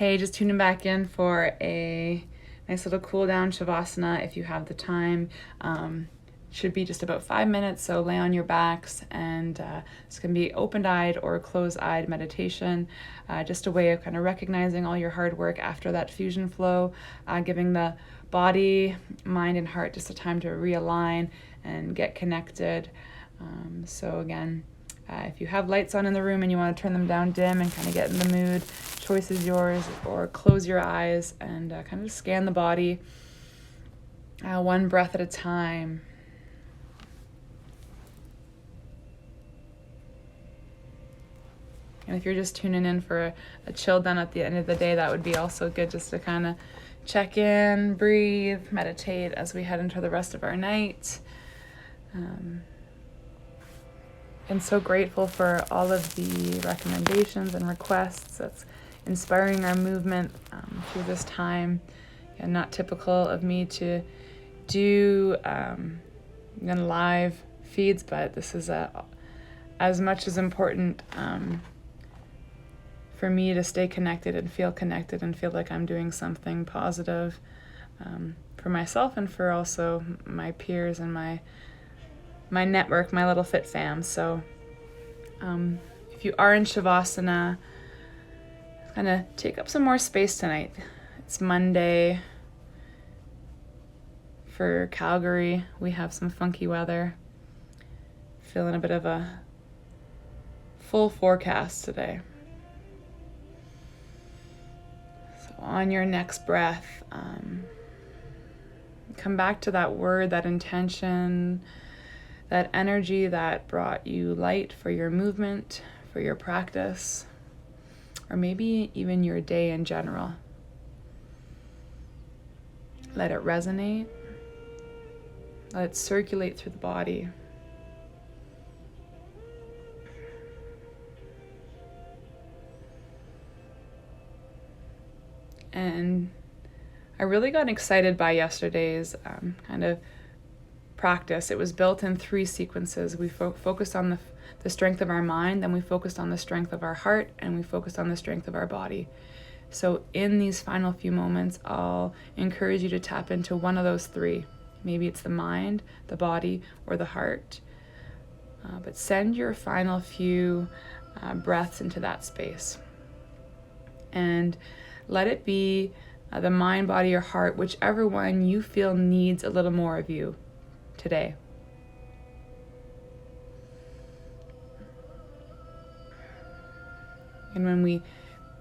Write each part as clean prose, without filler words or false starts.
Hey, just tuning back in for a nice little cool down Shavasana if you have the time. Should be just about 5 minutes, so lay on your backs, and it's going to be open-eyed or closed-eyed meditation, just a way of kind of recognizing all your hard work after that fusion flow, giving the body, mind, and heart just a time to realign and get connected. So again, if you have lights on in the room and you want to turn them down dim and kind of get in the mood, choice is yours, or close your eyes and kind of scan the body one breath at a time. And if you're just tuning in for a chill down at the end of the day, that would be also good, just to kind of check in, breathe, meditate as we head into the rest of our night. And so grateful for all of the recommendations and requests that's inspiring our movement through this time. And not typical of me to do live feeds, but this is as much as important for me to stay connected and feel like I'm doing something positive for myself and for also my peers and my network, my little fit fam. So if you are in Shavasana, kind of take up some more space tonight. It's Monday. For Calgary, we have some funky weather. Feeling a bit of a full forecast today. So on your next breath, come back to that word, that intention, that energy that brought you light for your movement, for your practice, or maybe even your day in general. Let it resonate. Let it circulate through the body. And I really got excited by yesterday's kind of practice. It was built in 3 sequences. We focused on the strength of our mind, then we focused on the strength of our heart, and we focused on the strength of our body. So in these final few moments, I'll encourage you to tap into one of those 3. Maybe it's the mind, the body, or the heart. But send your final few breaths into that space. And let it be the mind, body, or heart, whichever one you feel needs a little more of you today. And when we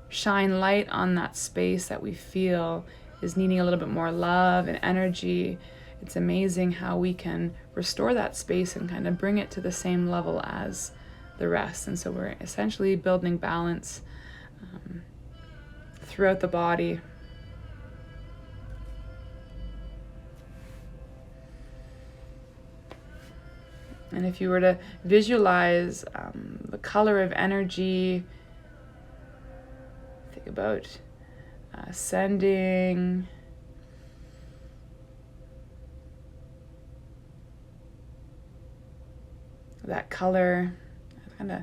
shine light on that space that we feel is needing a little bit more love and energy, it's amazing how we can restore that space and kind of bring it to the same level as the rest. And so we're essentially building balance throughout the body. And if you were to visualize the color of energy, think about sending that color, kind of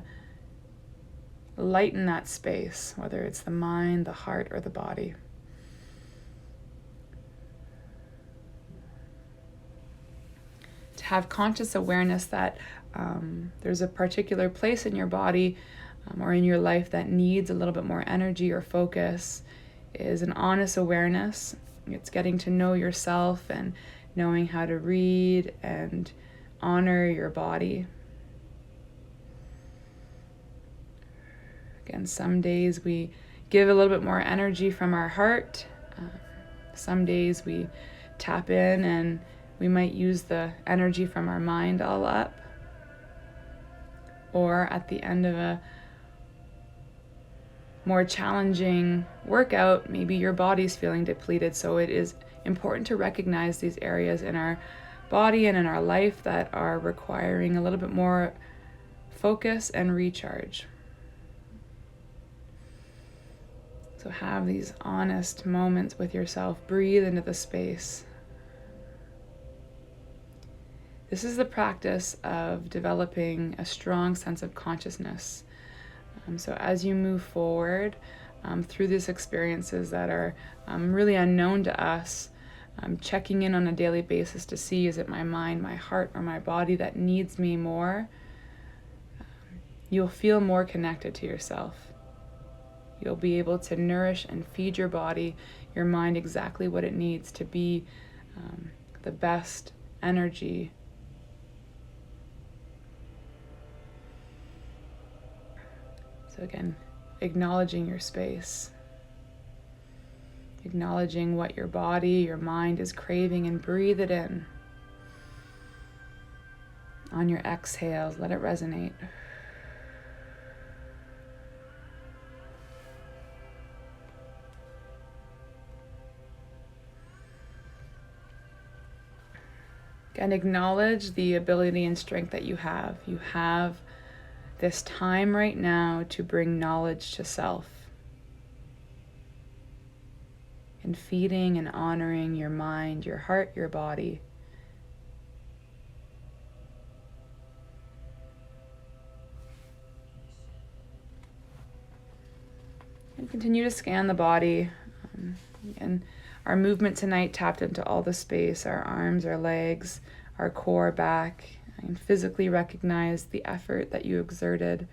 lighten that space, whether it's the mind, the heart, or the body. To have conscious awareness that there's a particular place in your body or in your life that needs a little bit more energy or focus is an honest awareness. It's getting to know yourself and knowing how to read and honor your body. Again, some days we give a little bit more energy from our heart. Some days we tap in and we might use the energy from our mind all up. Or at the end of a more challenging workout, maybe your body's feeling depleted. So it is important to recognize these areas in our body and in our life that are requiring a little bit more focus and recharge. So have these honest moments with yourself. Breathe into the space. This is the practice of developing a strong sense of consciousness. So as you move forward, through these experiences that are really unknown to us, checking in on a daily basis to see, is it my mind, my heart, or my body that needs me more? You'll feel more connected to yourself. You'll be able to nourish and feed your body, your mind, exactly what it needs to be the best energy. So again, acknowledging your space, acknowledging what your body, your mind is craving, and breathe it in. On your exhales, let it resonate. And acknowledge the ability and strength that you have. You have this time right now to bring knowledge to self. And feeding and honoring your mind, your heart, your body. And continue to scan the body. And our movement tonight tapped into all the space, our arms, our legs, our core, back, and physically recognize the effort that you exerted.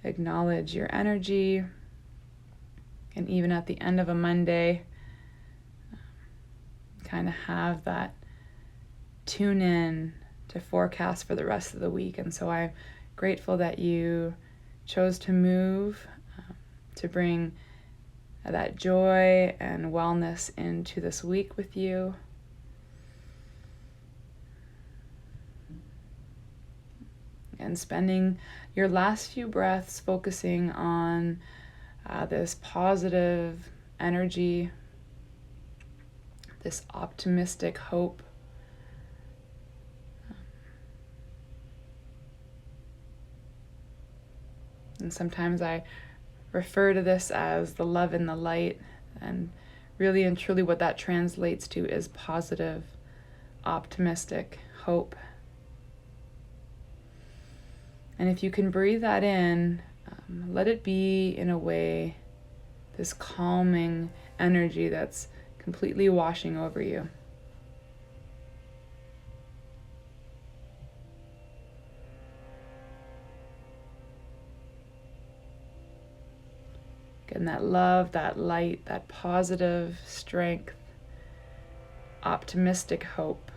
Acknowledge your energy. And even at the end of a Monday, kind of have that tune in to forecast for the rest of the week. And so I'm grateful that you chose to move to bring that joy and wellness into this week with you. And spending your last few breaths focusing on this positive energy, this optimistic hope. And sometimes I refer to this as the love and the light, and really and truly what that translates to is positive, optimistic hope. And if you can breathe that in, let it be in a way, this calming energy that's completely washing over you. Again, that love, that light, that positive strength, optimistic hope.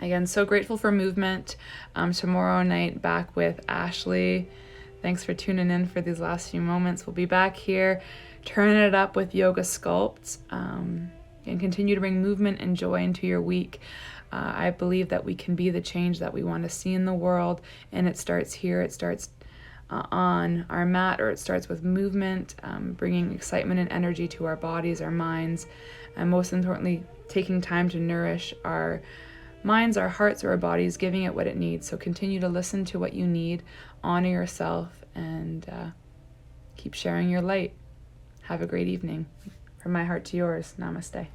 Again, so grateful for movement. Tomorrow night back with Ashley. Thanks for tuning in for these last few moments. We'll be back here turning it up with yoga sculpts and continue to bring movement and joy into your week. I believe that we can be the change that we want to see in the world, and it starts here. It starts on our mat, or it starts with movement, bringing excitement and energy to our bodies, our minds, and most importantly, taking time to nourish our minds, our hearts, or our bodies, giving it what it needs. So continue to listen to what you need, honor yourself, and keep sharing your light. Have a great evening. From my heart to yours, namaste.